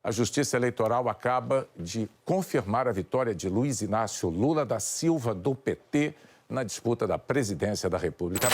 A Justiça Eleitoral acaba de confirmar a vitória de Luiz Inácio Lula da Silva, do PT, na disputa da presidência da República.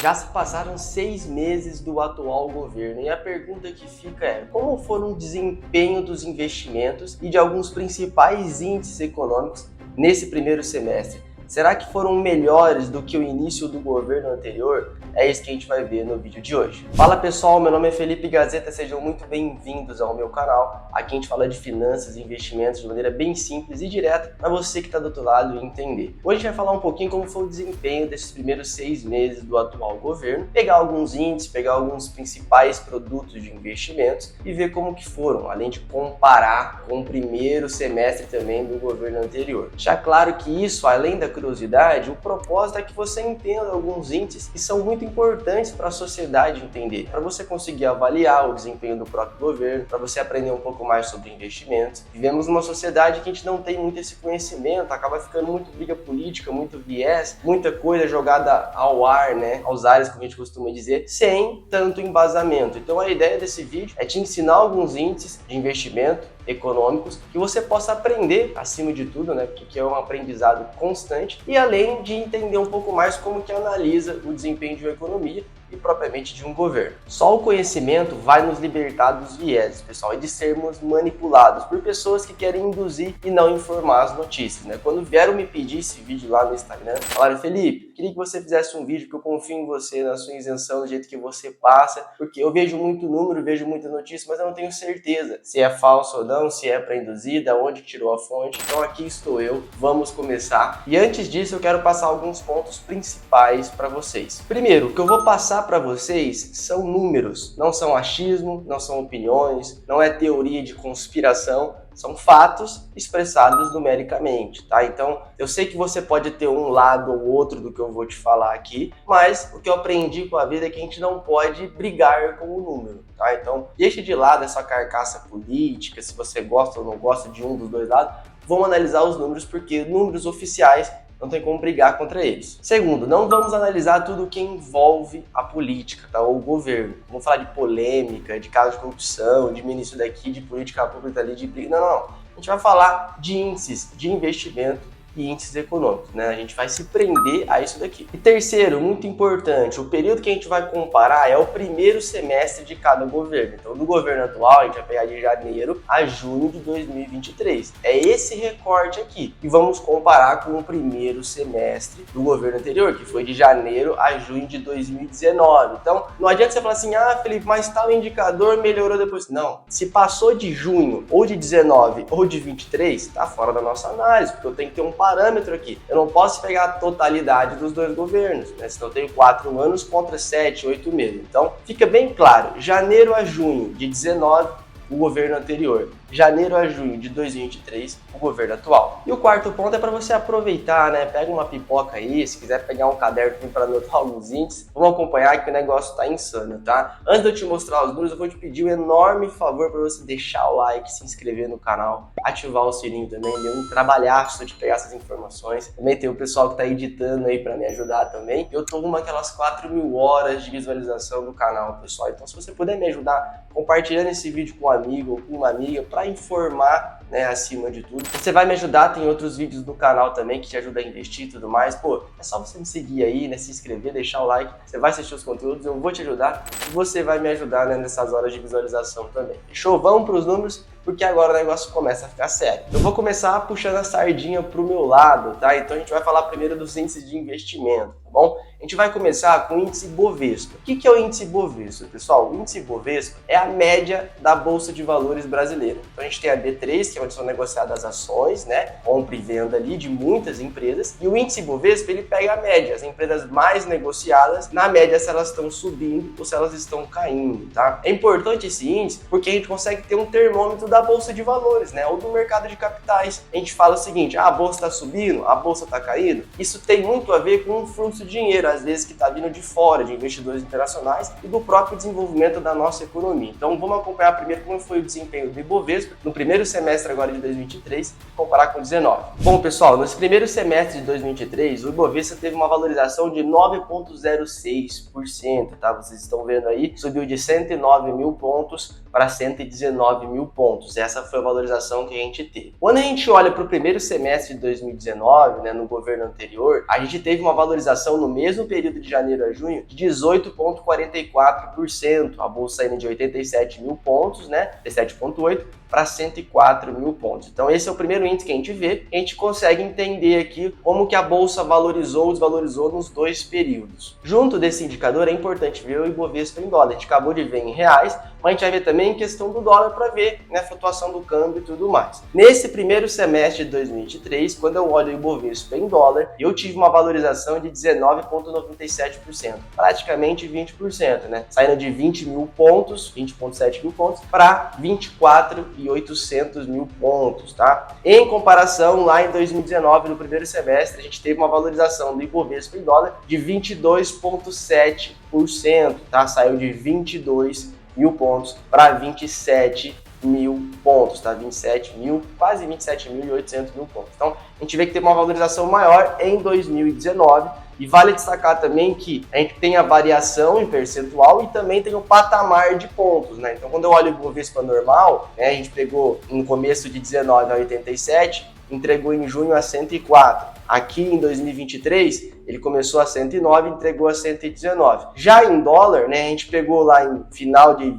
Já se passaram 6 meses do atual governo e a pergunta que fica é: como foram o desempenho dos investimentos e de alguns principais índices econômicos nesse primeiro semestre? Será que foram melhores do que o início do governo anterior? É isso que a gente vai ver no vídeo de hoje. Fala pessoal, meu nome é Felipe Gazeta, sejam muito bem-vindos ao meu canal. Aqui a gente fala de finanças e investimentos de maneira bem simples e direta para você que está do outro lado entender. Hoje a gente vai falar um pouquinho como foi o desempenho desses primeiros 6 meses do atual governo, pegar alguns índices, pegar alguns principais produtos de investimentos e ver como que foram, além de comparar com o primeiro semestre também do governo anterior. Já claro que isso, além da curiosidade, o propósito é que você entenda alguns índices que são muito importantes para a sociedade entender, para você conseguir avaliar o desempenho do próprio governo, para você aprender um pouco mais sobre investimentos. Vivemos numa sociedade que a gente não tem muito esse conhecimento, acaba ficando muito briga política, muito viés, muita coisa jogada ao ar, né, aos ares, como a gente costuma dizer, sem tanto embasamento. Então a ideia desse vídeo é te ensinar alguns índices de investimento econômicos que você possa aprender acima de tudo, né, porque é um aprendizado constante, e além de entender um pouco mais como que analisa o desempenho de uma economia e propriamente de um governo. Só o conhecimento vai nos libertar dos vieses, pessoal, e de sermos manipulados por pessoas que querem induzir e não informar as notícias, né? Quando vieram me pedir esse vídeo lá no Instagram, falaram: Felipe, queria que você fizesse um vídeo, que eu confio em você, na sua isenção, do jeito que você passa, porque eu vejo muito número, vejo muita notícia, mas eu não tenho certeza se é falso ou não, se é para induzir, da onde tirou a fonte. Então aqui estou eu, vamos começar. E antes disso eu quero passar alguns pontos principais para vocês. Primeiro, o que eu vou passar para vocês são números, não são achismo, não são opiniões, não é teoria de conspiração, são fatos expressados numericamente, tá? Então, eu sei que você pode ter um lado ou outro do que eu vou te falar aqui, mas o que eu aprendi com a vida é que a gente não pode brigar com o número, tá? Então, deixe de lado essa carcaça política, se você gosta ou não gosta de um dos dois lados, vamos analisar os números, porque números oficiais não tem como brigar contra eles. Segundo, não vamos analisar tudo o que envolve a política, tá? Ou o governo. Vamos falar de polêmica, de casos de corrupção, de ministro daqui, de política pública ali, de briga. Não. A gente vai falar de índices de investimento e índices econômicos, né? A gente vai se prender a isso daqui. E terceiro, muito importante, o período que a gente vai comparar é o primeiro semestre de cada governo. Então, do governo atual, a gente vai pegar de janeiro a junho de 2023. É esse recorte aqui. E vamos comparar com o primeiro semestre do governo anterior, que foi de janeiro a junho de 2019. Então, não adianta você falar assim: ah, Felipe, mas tal indicador melhorou depois. Não. Se passou de junho, ou de 19, ou de 23, tá fora da nossa análise, porque eu tenho que ter um parâmetro aqui. Eu não posso pegar a totalidade dos dois governos, né? Senão eu tenho 4 anos contra 7, 8 meses. Então, fica bem claro, janeiro a junho de 19, o governo anterior. Janeiro a junho de 2023, o governo atual. E o quarto ponto é para você aproveitar, né? Pega uma pipoca aí, se quiser pegar um caderno para anotar alguns índices, vamos acompanhar que o negócio tá insano, tá? Antes de eu te mostrar os números, eu vou te pedir um enorme favor para você deixar o like, se inscrever no canal, ativar o sininho também, deu um trabalhaço de pegar essas informações. Também tem o pessoal que tá editando aí para me ajudar também. Eu tô com aquelas 4.000 horas de visualização do canal, pessoal. Então, se você puder me ajudar compartilhando esse vídeo com um amigo ou com uma amiga, para informar, né, acima de tudo. Você vai me ajudar, tem outros vídeos no canal também que te ajudam a investir e tudo mais. Pô, é só você me seguir aí, né, se inscrever, deixar o like, você vai assistir os conteúdos, eu vou te ajudar e você vai me ajudar, né, nessas horas de visualização também. Fechou? Vamos para os números, porque agora o negócio começa a ficar sério. Eu vou começar puxando a sardinha pro meu lado, tá? Então a gente vai falar primeiro dos índices de investimento, tá bom? A gente vai começar com o índice Bovespa. O que é o índice Bovespa, pessoal? O índice Bovespa é a média da Bolsa de Valores brasileira. Então a gente tem a B3, que é onde são negociadas as ações, né? Compra e venda ali de muitas empresas. E o índice Bovespa, ele pega a média, as empresas mais negociadas, na média se elas estão subindo ou se elas estão caindo, tá? É importante esse índice porque a gente consegue ter um termômetro da Bolsa de Valores, né? Ou do mercado de capitais. A gente fala o seguinte: a bolsa está subindo, a bolsa está caindo. Isso tem muito a ver com um fluxo fluxo de dinheiro, às vezes que está vindo de fora, de investidores internacionais e do próprio desenvolvimento da nossa economia. Então vamos acompanhar primeiro como foi o desempenho do Ibovespa no primeiro semestre agora de 2023 e comparar com 2019. Bom, pessoal, nesse primeiro semestre de 2023, o Ibovespa teve uma valorização de 9,06%, tá? Vocês estão vendo aí, subiu de 109 mil pontos para 119 mil pontos. Essa foi a valorização que a gente teve. Quando a gente olha para o primeiro semestre de 2019, né, no governo anterior, a gente teve uma valorização no mesmo período de janeiro a junho de 18,44%. A bolsa indo de 87 mil pontos, né, 87,8 para 104 mil pontos. Então esse é o primeiro índice que a gente vê. A gente consegue entender aqui como que a bolsa valorizou ou desvalorizou nos dois períodos. Junto desse indicador é importante ver o Ibovespa em dólar. A gente acabou de ver em reais, mas a gente vai ver também em questão do dólar para ver, né, a flutuação do câmbio e tudo mais. Nesse primeiro semestre de 2023, quando eu olho o Ibovespa em dólar, eu tive uma valorização de 19,97%, praticamente 20%, né? Saindo de 20 mil pontos, 20,7 mil pontos, para 24,800 mil pontos, tá? Em comparação, lá em 2019, no primeiro semestre, a gente teve uma valorização do Ibovespa em dólar de 22,7%, tá? Saiu de 22 mil pontos para 27 mil pontos, tá? 27 mil, quase 27.800 mil pontos. Então, a gente vê que teve uma valorização maior em 2019 e vale destacar também que a gente tem a variação em percentual e também tem o patamar de pontos, né? Então, quando eu olho o Ibovespa normal, né, a gente pegou no começo de 19 a 87, entregou em junho a 104. Aqui em 2023, ele começou a 109 e entregou a 119. Já em dólar, né, a gente pegou lá em final de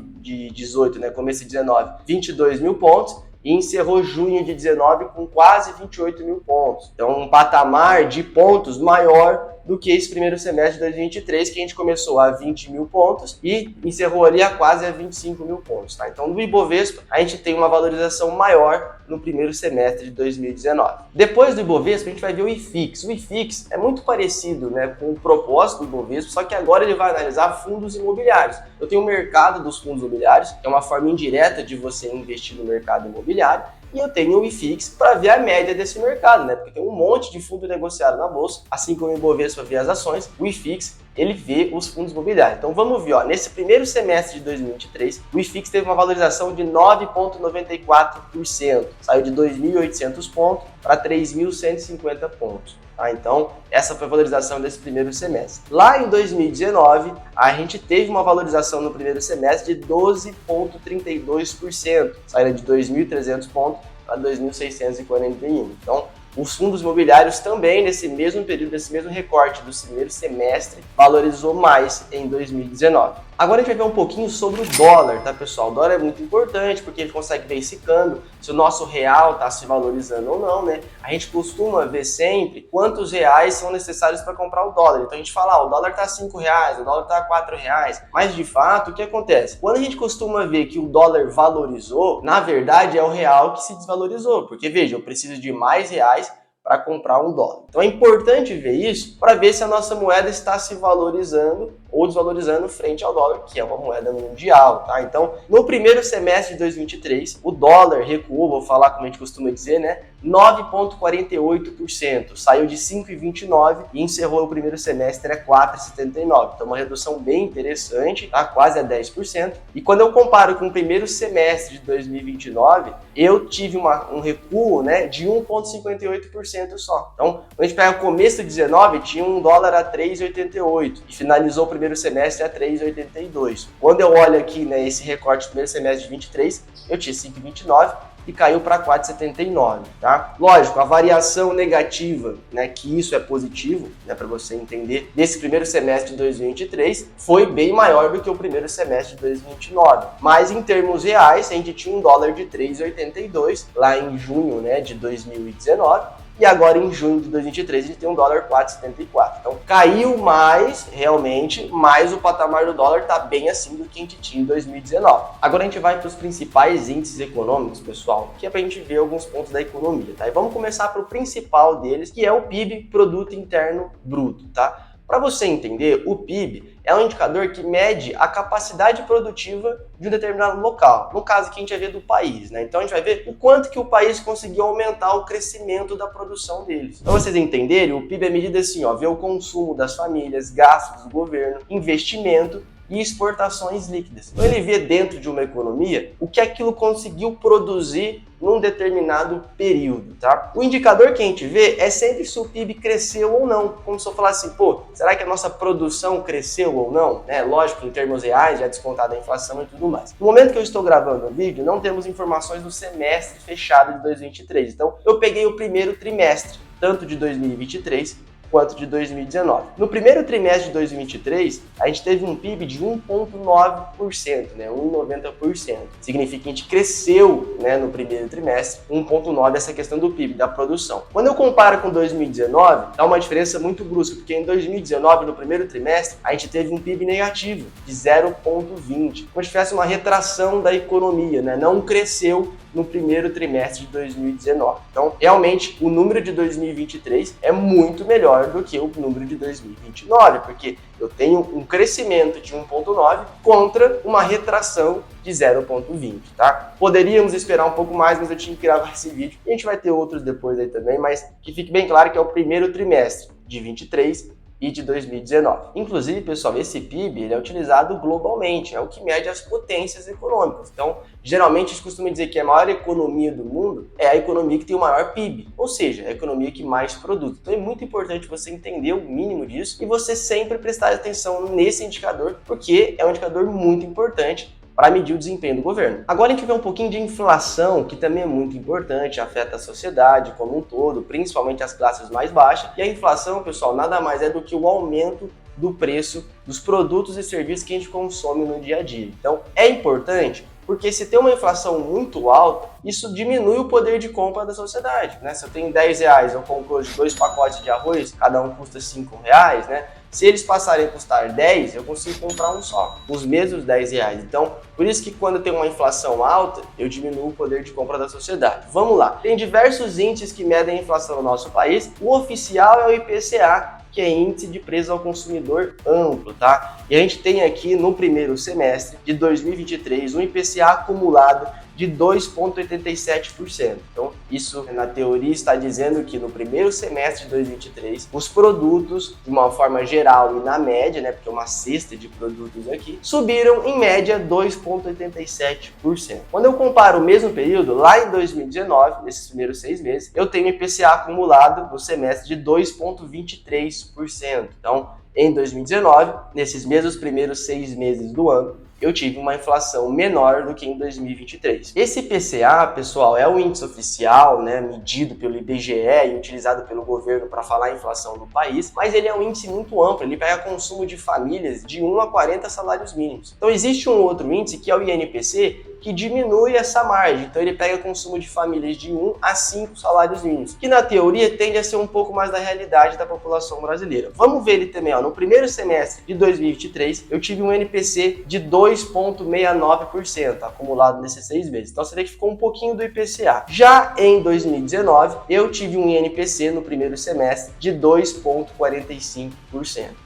18, né, começo de 19, 22 mil pontos e encerrou junho de 19 com quase 28 mil pontos. Então, um patamar de pontos maior do que esse primeiro semestre de 2023, que a gente começou a 20 mil pontos e encerrou ali a quase a 25 mil pontos. Tá? Então, no Ibovespa, a gente tem uma valorização maior no primeiro semestre de 2019. Depois do Ibovespa, a gente vai ver o IFIX. O IFIX é muito parecido, né, com o propósito do Ibovespa, só que agora ele vai analisar fundos imobiliários. Eu tenho o mercado dos fundos imobiliários, que é uma forma indireta de você investir no mercado imobiliário, e eu tenho o IFIX para ver a média desse mercado, né? Porque tem um monte de fundo negociado na bolsa, assim como o Ibovespa vê as ações, o IFIX ele vê os fundos imobiliários. Então vamos ver, ó, nesse primeiro semestre de 2023, o IFIX teve uma valorização de 9,94%, saiu de 2.800 pontos para 3.150 pontos. Então, essa foi a valorização desse primeiro semestre. Lá em 2019, a gente teve uma valorização no primeiro semestre de 12,32%, saindo de 2.300 pontos para 2.641. Então, os fundos imobiliários também, nesse mesmo período, nesse mesmo recorte do primeiro semestre, valorizou mais em 2019. Agora a gente vai ver um pouquinho sobre o dólar, tá, pessoal? O dólar é muito importante porque ele consegue ver esse câmbio, se o nosso real está se valorizando ou não, né? A gente costuma ver sempre quantos reais são necessários para comprar o dólar. Então a gente fala, o dólar está R$5, o dólar está R$4. Mas de fato, o que acontece? Quando a gente costuma ver que o dólar valorizou, na verdade é o real que se desvalorizou. Porque veja, eu preciso de mais reais para comprar um dólar. Então é importante ver isso para ver se a nossa moeda está se valorizando ou desvalorizando frente ao dólar, que é uma moeda mundial, tá? Então, no primeiro semestre de 2023, o dólar recuou, vou falar como a gente costuma dizer, né? 9,48%, saiu de 5,29 e encerrou o primeiro semestre a 4,79. Então, uma redução bem interessante, tá? Quase a 10%. E quando eu comparo com o primeiro semestre de 2029, eu tive um recuo, né, de 1,58% só. Então, quando a gente pega o começo de 19, tinha um dólar a 3,88 e finalizou o primeiro semestre a 3,82. Quando eu olho aqui, né, esse recorte do primeiro semestre de 23, eu tinha 5,29 e caiu para 4,79, tá? Lógico, a variação negativa, né, que isso é positivo, né, para você entender, desse primeiro semestre de 2023 foi bem maior do que o primeiro semestre de 2029. Mas em termos reais, a gente tinha um dólar de 3,82 lá em junho, né, de 2019. E agora em junho de 2023 a gente tem um dólar 4,74. Então caiu mais, realmente, mas o patamar do dólar está bem acima do que a gente tinha em 2019. Agora a gente vai para os principais índices econômicos, pessoal, que é para a gente ver alguns pontos da economia, tá? E vamos começar para o principal deles, que é o PIB, Produto Interno Bruto, tá? Para você entender, o PIB é um indicador que mede a capacidade produtiva de um determinado local. No caso aqui a gente vai ver do país, né? Então a gente vai ver o quanto que o país conseguiu aumentar o crescimento da produção deles. Para vocês entenderem, o PIB é medido assim, ó, vê o consumo das famílias, gastos do governo, investimento e exportações líquidas. Então ele vê dentro de uma economia o que aquilo conseguiu produzir num determinado período, tá? O indicador que a gente vê é sempre se o PIB cresceu ou não. Como se eu falasse assim, pô, será que a nossa produção cresceu ou não? Lógico, em termos reais, já descontada a inflação e tudo mais. No momento que eu estou gravando o vídeo, não temos informações do semestre fechado de 2023. Então, eu peguei o primeiro trimestre, tanto de 2023 quanto de 2019. No primeiro trimestre de 2023, a gente teve um PIB de 1,9%, 1,90%. Significa que a gente cresceu, no primeiro trimestre, 1,9% essa questão do PIB, da produção. Quando eu comparo com 2019, dá uma diferença muito brusca, porque em 2019, no primeiro trimestre, a gente teve um PIB negativo, de 0,20%. Como se tivesse uma retração da economia, não cresceu no primeiro trimestre de 2019. Então, realmente, o número de 2023 é muito melhor do que o número de 2029, porque eu tenho um crescimento de 1,9 contra uma retração de 0,20, tá? Poderíamos esperar um pouco mais, mas eu tinha que gravar esse vídeo. A gente vai ter outros depois aí também, mas que fique bem claro que é o primeiro trimestre de 23 e de 2019. Inclusive, pessoal, esse PIB ele é utilizado globalmente, é o que mede as potências econômicas. Então, geralmente, a gente costuma dizer que a maior economia do mundo é a economia que tem o maior PIB, ou seja, a economia que mais produz. Então, é muito importante você entender o mínimo disso e você sempre prestar atenção nesse indicador, porque é um indicador muito importante para medir o desempenho do governo. Agora a gente vê um pouquinho de inflação, que também é muito importante, afeta a sociedade como um todo, principalmente as classes mais baixas. E a inflação, pessoal, nada mais é do que o aumento do preço dos produtos e serviços que a gente consome no dia a dia. Então, é importante porque se tem uma inflação muito alta, isso diminui o poder de compra da sociedade, Se eu tenho 10 reais, eu compro hoje 2 pacotes de arroz, cada um custa 5 reais, Se eles passarem a custar 10, eu consigo comprar um só, os mesmos 10 reais. Então, por isso que quando tem uma inflação alta, eu diminuo o poder de compra da sociedade. Vamos lá. Tem diversos índices que medem a inflação no nosso país. O oficial é o IPCA, que é Índice de Preço ao Consumidor Amplo, tá? E a gente tem aqui no primeiro semestre de 2023 um IPCA acumulado de 2,87%. Então, isso na teoria está dizendo que no primeiro semestre de 2023, os produtos, de uma forma geral e na média, porque é uma cesta de produtos aqui, subiram em média 2,87%. Quando eu comparo o mesmo período, lá em 2019, nesses primeiros 6 meses, eu tenho IPCA acumulado no semestre de 2,23%. Então, em 2019, nesses mesmos primeiros 6 meses do ano, eu tive uma inflação menor do que em 2023. Esse IPCA, pessoal, é o índice oficial, medido pelo IBGE e utilizado pelo governo para falar a inflação do país, mas ele é um índice muito amplo, ele pega consumo de famílias de 1 a 40 salários mínimos. Então existe um outro índice que é o INPC, que diminui essa margem. Então ele pega consumo de famílias de 1 a 5 salários mínimos, que na teoria tende a ser um pouco mais da realidade da população brasileira. Vamos ver ele também, no primeiro semestre de 2023, eu tive um NPC de 2,69% acumulado nesses 6 meses. Então você vê que ficou um pouquinho do IPCA. Já em 2019, eu tive um INPC no primeiro semestre de 2,45%.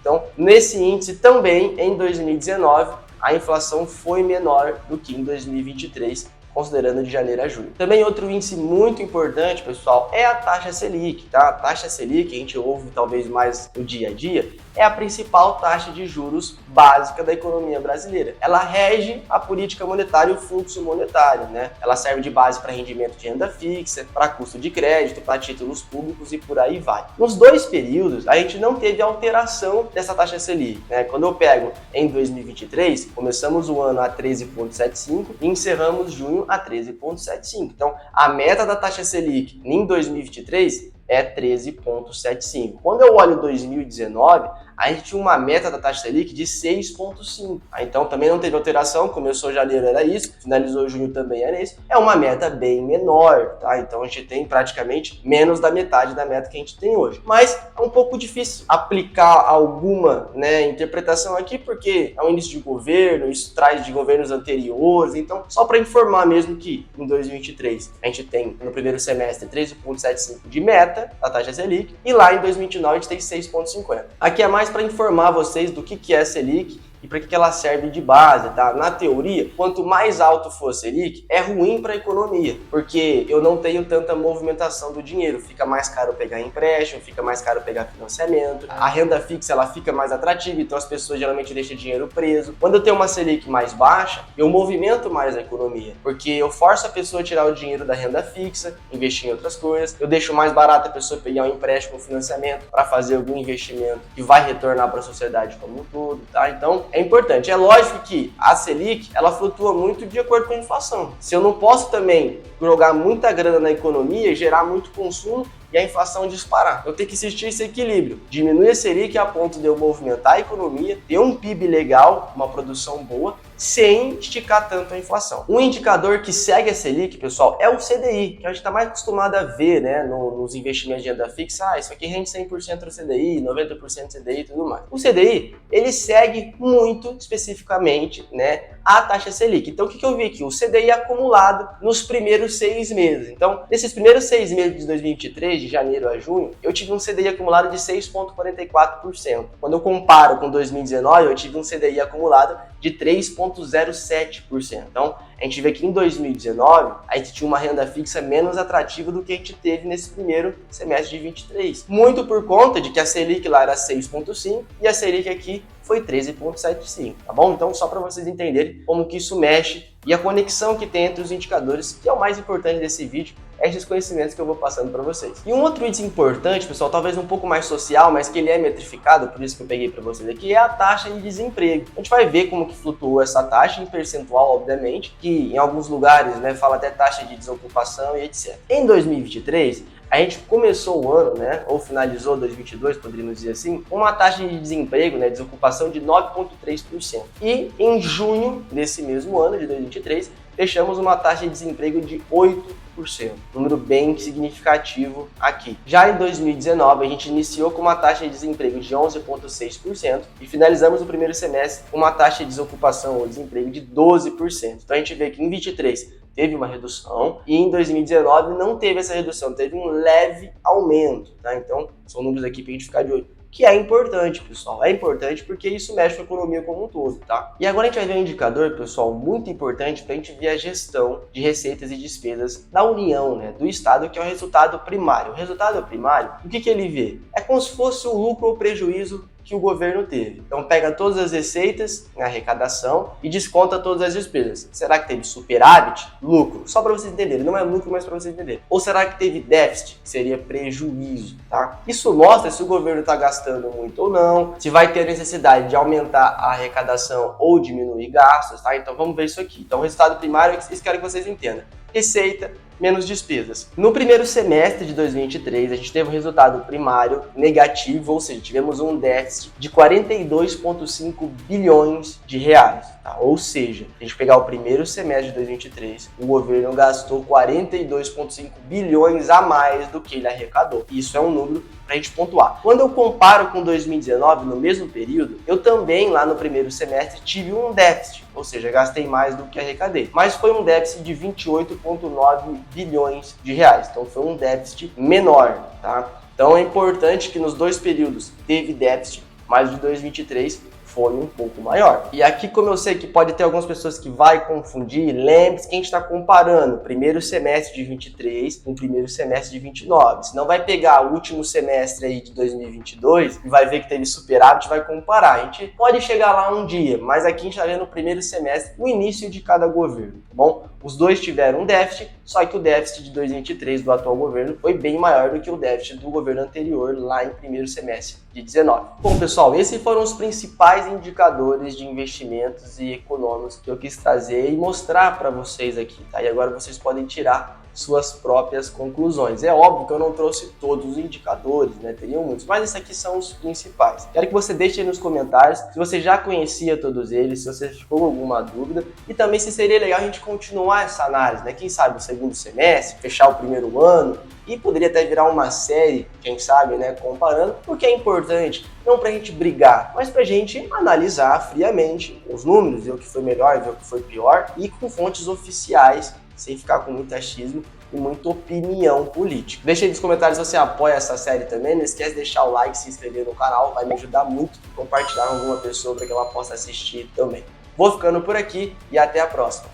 Então, nesse índice também, em 2019, a inflação foi menor do que em 2023, considerando de janeiro a julho. Também outro índice muito importante, pessoal, é a taxa Selic, tá? A taxa Selic, a gente ouve talvez mais no dia a dia, é a principal taxa de juros básica da economia brasileira. Ela rege a política monetária e o fluxo monetário, Ela serve de base para rendimento de renda fixa, para custo de crédito, para títulos públicos e por aí vai. Nos 2 períodos, a gente não teve alteração dessa taxa Selic, Quando eu pego em 2023, começamos o ano a 13,75 e encerramos junho a 13,75. Então, a meta da taxa Selic em 2023 é 13,75. Quando eu olho 2019, a gente tinha uma meta da taxa Selic de 6,5. Então também não teve alteração, começou janeiro era isso, finalizou junho também era isso. É uma meta bem menor, tá? Então a gente tem praticamente menos da metade da meta que a gente tem hoje. Mas é um pouco difícil aplicar alguma interpretação aqui, porque é um índice de governo, isso traz de governos anteriores. Então, só para informar mesmo que em 2023 a gente tem no primeiro semestre 13,75 de meta da taxa Selic e lá em 2029 a gente tem 6,50. Aqui é mais mais para informar vocês do que é a Selic e para que ela serve de base, tá? Na teoria, quanto mais alto for a Selic, é ruim para a economia, porque eu não tenho tanta movimentação do dinheiro, fica mais caro pegar empréstimo, fica mais caro pegar financiamento, a renda fixa ela fica mais atrativa, então as pessoas geralmente deixam dinheiro preso. Quando eu tenho uma Selic mais baixa, eu movimento mais a economia, porque eu forço a pessoa a tirar o dinheiro da renda fixa, investir em outras coisas, eu deixo mais barato a pessoa pegar um empréstimo, um financiamento para fazer algum investimento que vai retornar para a sociedade como um todo, tá? Então, é importante. É lógico que a Selic, ela flutua muito de acordo com a inflação. Se eu não posso também jogar muita grana na economia e gerar muito consumo e a inflação disparar, eu tenho que existir esse equilíbrio. Diminuir a Selic a ponto de eu movimentar a economia, ter um PIB legal, uma produção boa, sem esticar tanto a inflação. Um indicador que segue a Selic, pessoal, é o CDI, que a gente está mais acostumado a ver, né, nos investimentos de renda fixa. Isso aqui rende 100% do CDI, 90% do CDI e tudo mais. O CDI, ele segue muito especificamente, né, a taxa Selic. Então, o que eu vi aqui? O CDI acumulado nos primeiros 6 meses. Então, nesses primeiros 6 meses de 2023, de janeiro a junho, eu tive um CDI acumulado de 6,44%. Quando eu comparo com 2019, eu tive um CDI acumulado de 3,07%. Então, a gente vê que em 2019, a gente tinha uma renda fixa menos atrativa do que a gente teve nesse primeiro semestre de 23. Muito por conta de que a Selic lá era 6,5% e a Selic aqui foi 13,75%, tá bom? Então, só para vocês entenderem como que isso mexe e a conexão que tem entre os indicadores, que é o mais importante desse vídeo, é esses conhecimentos que eu vou passando para vocês. E um outro índice importante, pessoal, talvez um pouco mais social, mas que ele é metrificado, por isso que eu peguei para vocês aqui, é a taxa de desemprego. A gente vai ver como que flutuou essa taxa em percentual, obviamente, que em alguns lugares, né, fala até taxa de desocupação e etc. Em 2023, a gente começou o ano, né, ou finalizou 2022, poderíamos dizer assim, com uma taxa de desemprego, né, desocupação de 9,3%. E em junho desse mesmo ano, de 2023, fechamos uma taxa de desemprego de 8%, número bem significativo aqui. Já em 2019, a gente iniciou com uma taxa de desemprego de 11,6% e finalizamos o primeiro semestre com uma taxa de desocupação ou desemprego de 12%. Então a gente vê que em 2023 teve uma redução e em 2019 não teve essa redução, teve um leve aumento, tá? Então são números aqui para a gente ficar de olho, que é importante, pessoal. É importante porque isso mexe com a economia como um todo, tá? E agora a gente vai ver um indicador, pessoal, muito importante para a gente ver a gestão de receitas e despesas da União, né, do Estado, que é o resultado primário. O resultado primário, o que ele vê? É como se fosse o lucro ou prejuízo que o governo teve. Então pega todas as receitas, a arrecadação e desconta todas as despesas. Será que teve superávit? Lucro. Só para vocês entenderem, não é lucro, mas para vocês entenderem. Ou será que teve déficit? Que seria prejuízo, tá? Isso mostra se o governo está gastando muito ou não, se vai ter necessidade de aumentar a arrecadação ou diminuir gastos, tá? Então vamos ver isso aqui. Então o resultado primário, isso quero que vocês entendam. Receita menos despesas. No primeiro semestre de 2023, a gente teve um resultado primário negativo, ou seja, tivemos um déficit de 42,5 bilhões de reais. Tá? Ou seja, a gente pegar o primeiro semestre de 2023, o governo gastou 42,5 bilhões a mais do que ele arrecadou. Isso é um número para a gente pontuar. Quando eu comparo com 2019, no mesmo período, eu também lá no primeiro semestre tive um déficit, ou seja, gastei mais do que arrecadei. Mas foi um déficit de 28,9 bilhões de reais. Então foi um déficit menor, tá? Então é importante que nos dois períodos teve déficit, mas de 2023 foi um pouco maior. E aqui, como eu sei que pode ter algumas pessoas que vai confundir, lembre-se que a gente está comparando o primeiro semestre de 23 com o primeiro semestre de 29. Senão vai pegar o último semestre aí de 2022 e vai ver que teve superávit e vai comparar. A gente pode chegar lá um dia, mas aqui a gente está vendo o primeiro semestre, o início de cada governo, tá bom? Os dois tiveram um déficit, só que o déficit de 2023 do atual governo foi bem maior do que o déficit do governo anterior lá em primeiro semestre de 19. Bom, pessoal, esses foram os principais indicadores de investimentos e econômicos que eu quis trazer e mostrar para vocês aqui, tá? E agora vocês podem tirar suas próprias conclusões. É óbvio que eu não trouxe todos os indicadores, né? Teriam muitos, mas esses aqui são os principais. Quero que você deixe aí nos comentários se você já conhecia todos eles, se você ficou com alguma dúvida e também se seria legal a gente continuar essa análise, né? Quem sabe no segundo semestre, fechar o primeiro ano e poderia até virar uma série, quem sabe, né? Comparando, porque é importante não para a gente brigar, mas para a gente analisar friamente os números, ver o que foi melhor, ver o que foi pior e com fontes oficiais sem ficar com muito achismo e muita opinião política. Deixa aí nos comentários se você apoia essa série também, não esquece de deixar o like, se inscrever no canal, vai me ajudar muito, compartilhar com alguma pessoa para que ela possa assistir também. Vou ficando por aqui e até a próxima.